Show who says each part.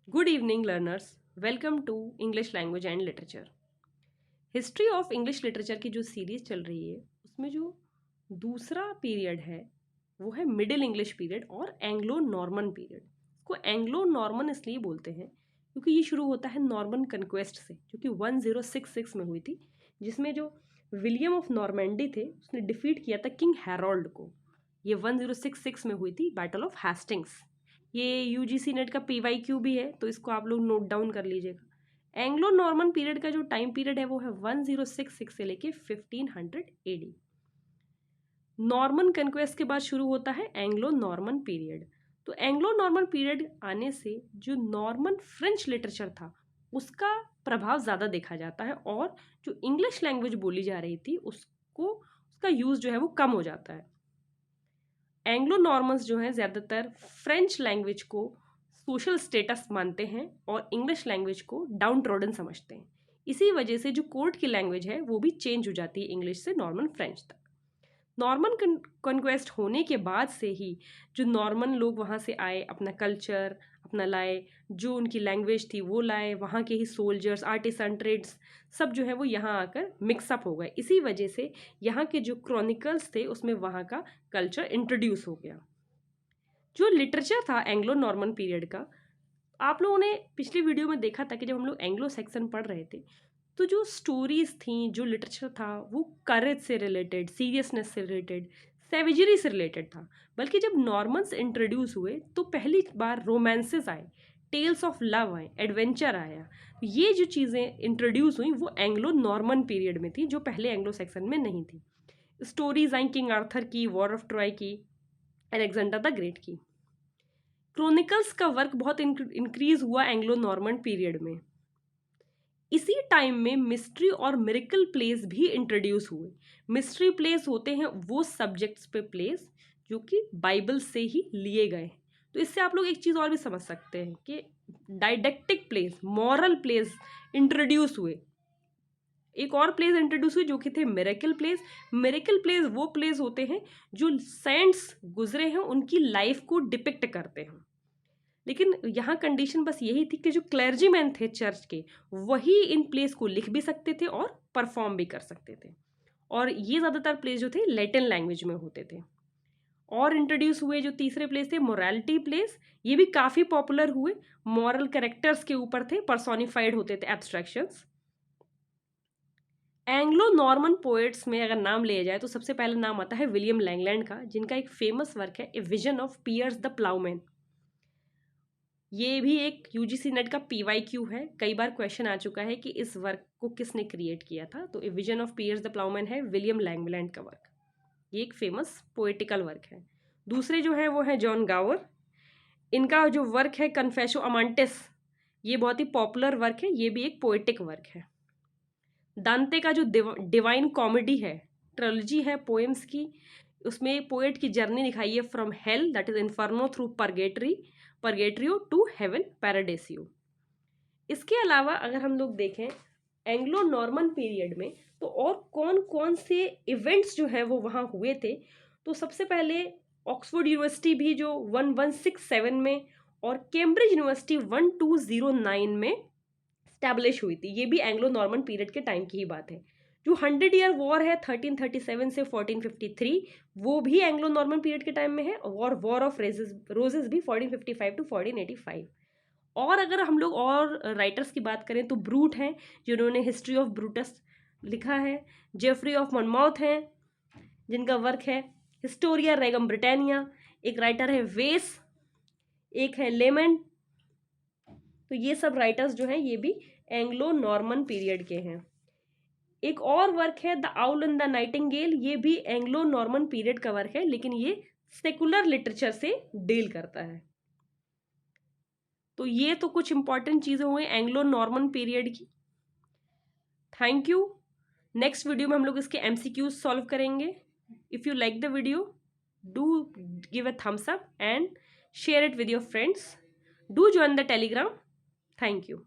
Speaker 1: Good evening learners, welcome to English language and literature. History of English literature की जो series चल रही है उसमें जो दूसरा पीरियड है वो है मिडिल इंग्लिश पीरियड और एंग्लो नॉर्मन पीरियड। इसको एंग्लो नॉर्मन इसलिए बोलते हैं क्योंकि ये शुरू होता है नॉर्मन कन्क्वेस्ट से, जो कि 1066 में हुई थी, जिसमें जो विलियम ऑफ नॉर्मेंडी थे उसने डिफीट किया था किंग हैरोल्ड को। ये 1066 में हुई थी, बैटल ऑफ हेस्टिंग्स। ये यूजीसी नेट का PYQ भी है, तो इसको आप लोग नोट डाउन कर लीजिएगा। एंग्लो नॉर्मन पीरियड का जो टाइम पीरियड है वो है 1066 से लेके 1500 AD। नॉर्मन कन्क्वेस्ट के बाद शुरू होता है एंग्लो नॉर्मन पीरियड। तो एंग्लो नॉर्मन पीरियड आने से जो नॉर्मन फ्रेंच लिटरेचर था उसका प्रभाव ज़्यादा देखा जाता है, और जो इंग्लिश लैंग्वेज बोली जा रही थी उसका यूज़ जो है वो कम हो जाता है। एंग्लो नॉर्मन्स जो हैं ज़्यादातर फ्रेंच लैंग्वेज को सोशल स्टेटस मानते हैं और इंग्लिश लैंग्वेज को डाउन ट्रोडन समझते हैं। इसी वजह से जो कोर्ट की लैंग्वेज है वो भी चेंज हो जाती है इंग्लिश से नॉर्मन फ्रेंच तक। नॉर्मन कॉन्क्वेस्ट होने के बाद से ही जो नॉर्मन लोग वहाँ से आए, अपना कल्चर अपना लाए, जो उनकी लैंग्वेज थी वो लाए, वहाँ के ही सोल्जर्स, आर्टिसन, ट्रेड्स सब जो है वो यहाँ आकर मिक्सअप हो गए। इसी वजह से यहाँ के जो क्रॉनिकल्स थे उसमें वहाँ का कल्चर इंट्रोड्यूस हो गया। जो लिटरेचर था एंग्लो नॉर्मन पीरियड का, आप लोगों ने पिछली वीडियो में देखा था कि जब हम लोग एंग्लो सेक्शन पढ़ रहे थे तो जो स्टोरीज थी, जो लिटरेचर था वो करेज से रिलेटेड, सीरियसनेस से रिलेटेड, सेविजरी से रिलेटेड था। बल्कि जब नॉर्मन्स इंट्रोड्यूस हुए तो पहली बार रोमांसेस आए, टेल्स ऑफ लव आए, एडवेंचर आया। ये जो चीज़ें इंट्रोड्यूस हुई वो एंग्लो नॉर्मन पीरियड में थी, जो पहले एंग्लो सेक्शन में नहीं थी। स्टोरीज आई किंग आर्थर की, वॉर ऑफ ट्रॉय की, अलेक्जेंडर द ग्रेट की। क्रोनिकल्स का वर्क बहुत इंक्रीज हुआ एंग्लो नॉर्मन पीरियड में। इसी टाइम में मिस्ट्री और मिरेकल प्लेस भी इंट्रोड्यूस हुए। मिस्ट्री प्लेस होते हैं वो सब्जेक्ट्स पे प्लेस जो कि बाइबल से ही लिए गए। तो इससे आप लोग एक चीज़ और भी समझ सकते हैं कि डाइडेक्टिक प्लेस, मॉरल प्लेस इंट्रोड्यूस हुए। एक और प्लेस इंट्रोड्यूस हुए जो कि थे मिरेकल प्लेस। मिरेकल प्लेस वो प्लेस होते हैं जो सेंट्स गुजरे हैं उनकी लाइफ को डिपिक्ट करते हैं। लेकिन यहाँ कंडीशन बस यही थी कि जो क्लर्जीमैन थे चर्च के, वही इन प्लेस को लिख भी सकते थे और परफॉर्म भी कर सकते थे। और ये ज़्यादातर प्लेस जो थे लैटिन लैंग्वेज में होते थे। और इंट्रोड्यूस हुए जो तीसरे प्लेस थे मोरालिटी प्लेस, ये भी काफ़ी पॉपुलर हुए। मॉरल कैरेक्टर्स के ऊपर थे, पर्सोनिफाइड होते थे एब्स्ट्रैक्शंस। एंग्लो नॉर्मन पोएट्स में अगर नाम लिया जाए तो सबसे पहला नाम आता है विलियम लैंगलैंड का, जिनका एक फेमस वर्क है a vision of Piers the ploughman. ये भी एक यूजीसी नेट का PYQ है। कई बार क्वेश्चन आ चुका है कि इस वर्क को किसने क्रिएट किया था। तो a vision of Piers the ploughman है विलियम लैंगलैंड का वर्क। ये एक फेमस पोएटिकल वर्क है। दूसरे जो है वो है जॉन गावर। इनका जो वर्क है कन्फेशो अमांटिस, ये बहुत ही पॉपुलर वर्क है। ये भी एक पोएटिक वर्क है। दांते का जो डिवाइन कॉमेडी है, ट्रिलॉजी है पोएम्स की, उसमें पोएट की जर्नी दिखाई है from hell that is Inferno through Purgatorio to heaven Paradiso. इसके अलावा अगर हम लोग देखें एंग्लो नॉर्मन पीरियड में तो और कौन कौन से इवेंट्स जो है वो वहाँ हुए थे, तो सबसे पहले ऑक्सफोर्ड यूनिवर्सिटी भी जो 1167 में और कैम्ब्रिज यूनिवर्सिटी 1209 में स्टैब्लिश हुई थी। ये भी एंग्लो नॉर्मन पीरियड के टाइम की ही बात है। जो 100 ईयर वॉर है 1337 से 1453, वो भी एंग्लो नॉर्मन पीरियड के टाइम में है। और वॉर ऑफ रोजेस भी 1455 टू 1485। और अगर हम लोग और राइटर्स की बात करें तो ब्रूट हैं, जिन्होंने हिस्ट्री ऑफ ब्रूटस लिखा है। जेफरी ऑफ मॉनमाउथ हैं, जिनका वर्क है हिस्टोरिया रेगम ब्रिटानिया। एक राइटर है वेस, एक है लेमन। तो ये सब राइटर्स जो हैं ये भी एंग्लो नॉर्मन पीरियड के हैं। एक और वर्क है the owl and the Nightingale, ये भी एंग्लो नॉर्मन पीरियड का वर्क है, लेकिन ये सेकुलर लिटरेचर से डील करता है। तो ये तो कुछ इंपॉर्टेंट चीज़ें हुई एंग्लो नॉर्मन पीरियड की। Thank you. नेक्स्ट वीडियो में हम लोग इसके MCQs सॉल्व करेंगे। If you like the video, do give a thumbs up and share it with your friends. Do join the Telegram. Thank you.